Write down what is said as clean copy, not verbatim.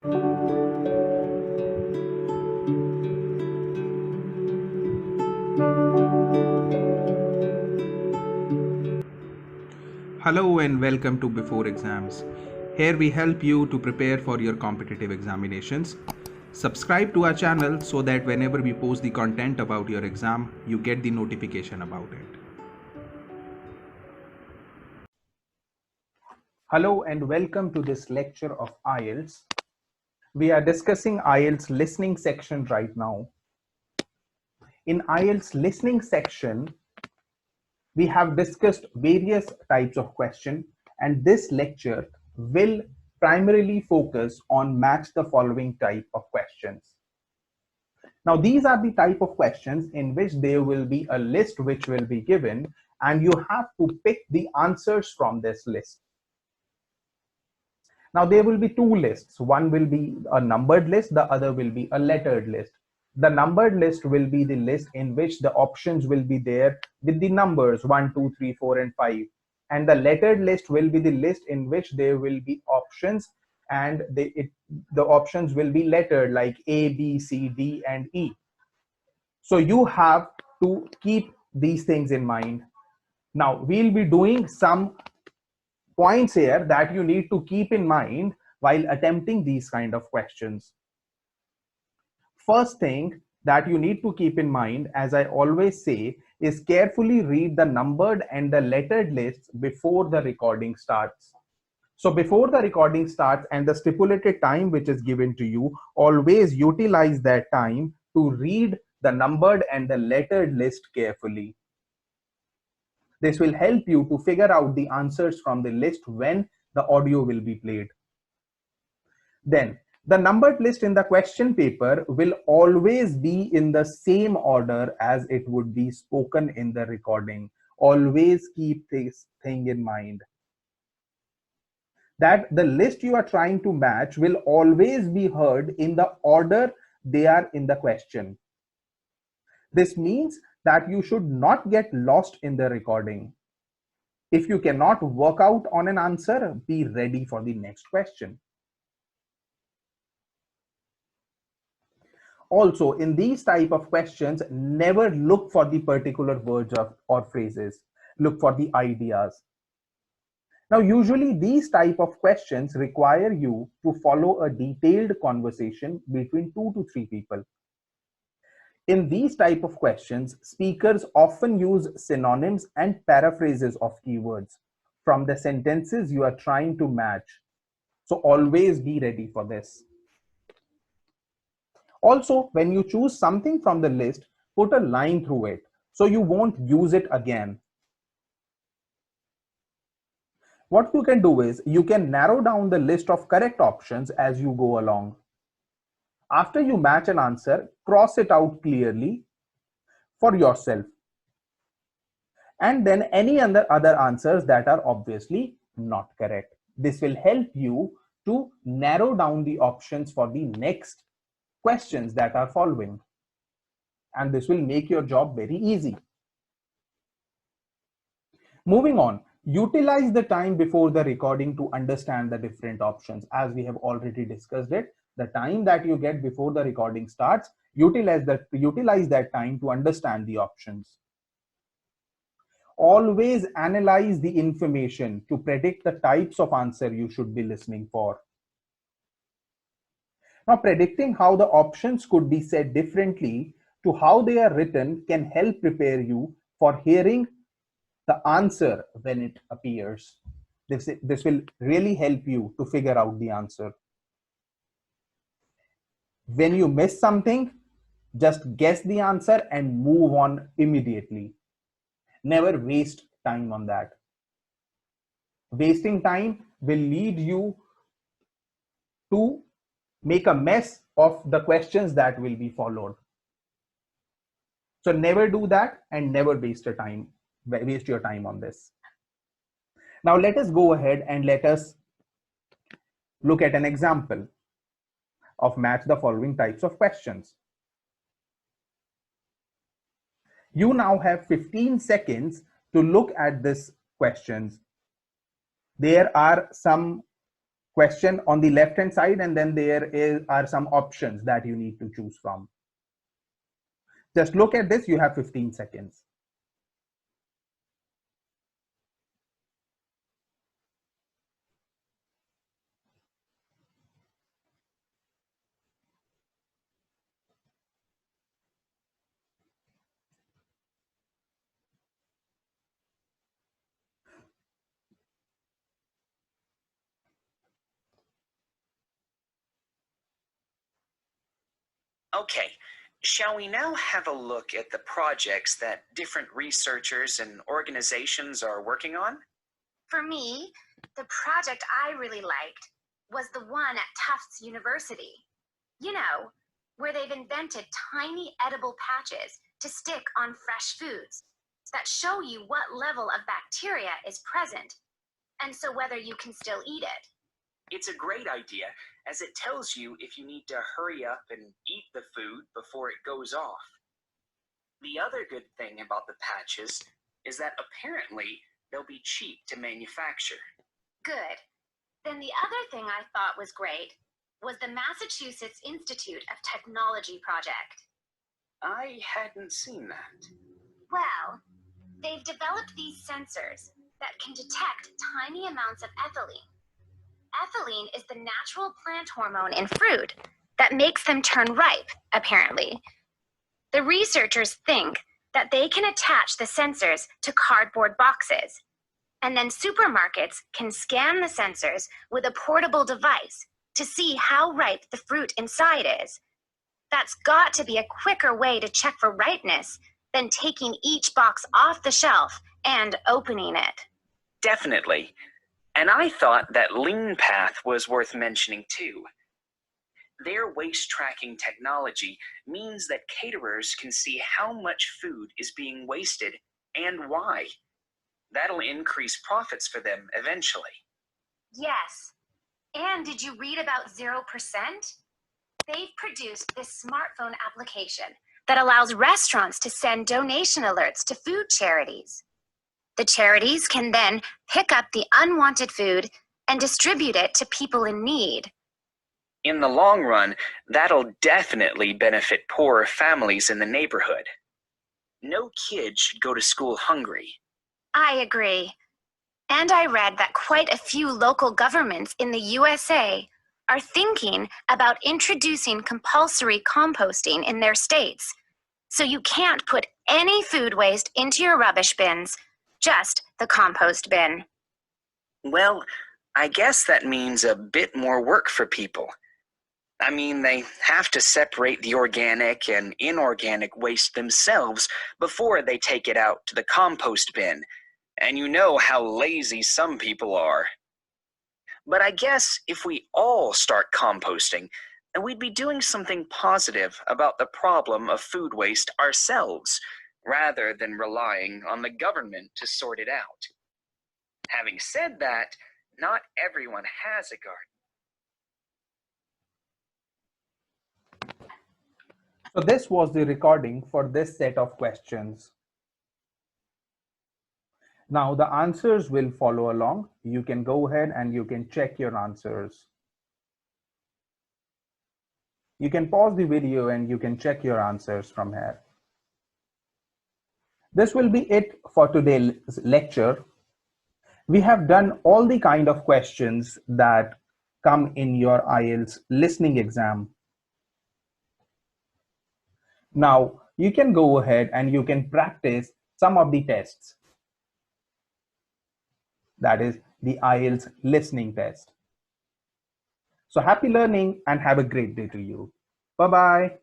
Hello and welcome to Before Exams. Here we help you to prepare for your competitive examinations. Subscribe to our channel so that whenever we post the content about your exam, you get the notification about it. Hello and welcome to this lecture of IELTS. We are discussing IELTS listening section right now. In IELTS listening section, we have discussed various types of questions, and this lecture will primarily focus on match the following type of questions. Now, these are the type of questions in which there will be a list which will be given, and you have to pick the answers from this list. Now, there will be two lists. One will be a numbered list, the other will be a lettered list. The numbered list will be the list in which the options will be there with the numbers 1, 2, 3, 4, and 5. And the lettered list will be the list in which there will be options, and the options will be lettered like A, B, C, D, and E. So you have to keep these things in mind. Now, we'll be doing some points here that you need to keep in mind while attempting these kind of questions. First thing that you need to keep in mind, as I always say, is carefully read the numbered and the lettered lists before the recording starts. So before the recording starts and the stipulated time which is given to you, always utilize that time to read the numbered and the lettered list carefully. This will help you to figure out the answers from the list when the audio will be played. Then, the numbered list in the question paper will always be in the same order as it would be spoken in the recording. Always keep this thing in mind, that the list you are trying to match will always be heard in the order they are in the question. This means that you should not get lost in the recording. If you cannot work out on an answer, be ready for the next question. Also, in these type of questions, never look for the particular words or phrases. Look for the ideas. Now, usually these type of questions require you to follow a detailed conversation between 2 to 3 people. In these type of questions, speakers often use synonyms and paraphrases of keywords from the sentences you are trying to match. So always be ready for this. Also, when you choose something from the list, put a line through it so you won't use it again. What you can do is you can narrow down the list of correct options as you go along. After you match an answer, cross it out clearly for yourself. And then any other answers that are obviously not correct. This will help you to narrow down the options for the next questions that are following. And this will make your job very easy. Moving on, utilize the time before the recording to understand the different options. As we have already discussed it, the time that you get before the recording starts, utilize that time to understand the options. Always analyze the information to predict the types of answer you should be listening for. Now, predicting how the options could be said differently to how they are written can help prepare you for hearing the answer when it appears. This will really help you to figure out the answer. When you miss something, just guess the answer and move on immediately. Never waste time on that. Wasting time will lead you to make a mess of the questions that will be followed. So never do that and never waste your time on this. Now let us go ahead and let us look at an example of match the following types of questions. You now have 15 seconds to look at these questions. There are some question on the left hand side, and then are some options that you need to choose from. Just look at this. You have 15 seconds. Okay, shall we now have a look at the projects that different researchers and organizations are working on? For me, the project I really liked was the one at Tufts University. You know, where they've invented tiny edible patches to stick on fresh foods that show you what level of bacteria is present, and so whether you can still eat it. It's a great idea, as it tells you if you need to hurry up and eat the food before it goes off. The other good thing about the patches is that apparently they'll be cheap to manufacture. Good. Then the other thing I thought was great was the Massachusetts Institute of Technology project. I hadn't seen that. Well, they've developed these sensors that can detect tiny amounts of ethylene. Ethylene is the natural plant hormone in fruit that makes them turn ripe, apparently. The researchers think that they can attach the sensors to cardboard boxes, and then supermarkets can scan the sensors with a portable device to see how ripe the fruit inside is. That's got to be a quicker way to check for ripeness than taking each box off the shelf and opening it. Definitely. And I thought that Lean Path was worth mentioning too. Their waste tracking technology means that caterers can see how much food is being wasted and why. That'll increase profits for them eventually. Yes. And did you read about 0%? They've produced this smartphone application that allows restaurants to send donation alerts to food charities. The charities can then pick up the unwanted food and distribute it to people in need. In the long run, that'll definitely benefit poorer families in the neighborhood. No kid should go to school hungry. I agree. And I read that quite a few local governments in the USA are thinking about introducing compulsory composting in their states. So you can't put any food waste into your rubbish bins, just the compost bin. Well, I guess that means a bit more work for people. I mean, they have to separate the organic and inorganic waste themselves before they take it out to the compost bin, and you know how lazy some people are. But I guess if we all start composting, then we'd be doing something positive about the problem of food waste ourselves, rather than relying on the government to sort it out. Having said that, not everyone has a garden. So this was the recording for this set of questions. Now the answers will follow along. You can go ahead and you can check your answers. You can pause the video and you can check your answers from here. This will be it for today's lecture. We have done all the kind of questions that come in your IELTS listening exam. Now you can go ahead and you can practice some of the tests. That is the IELTS listening test. So happy learning and have a great day to you. Bye-bye.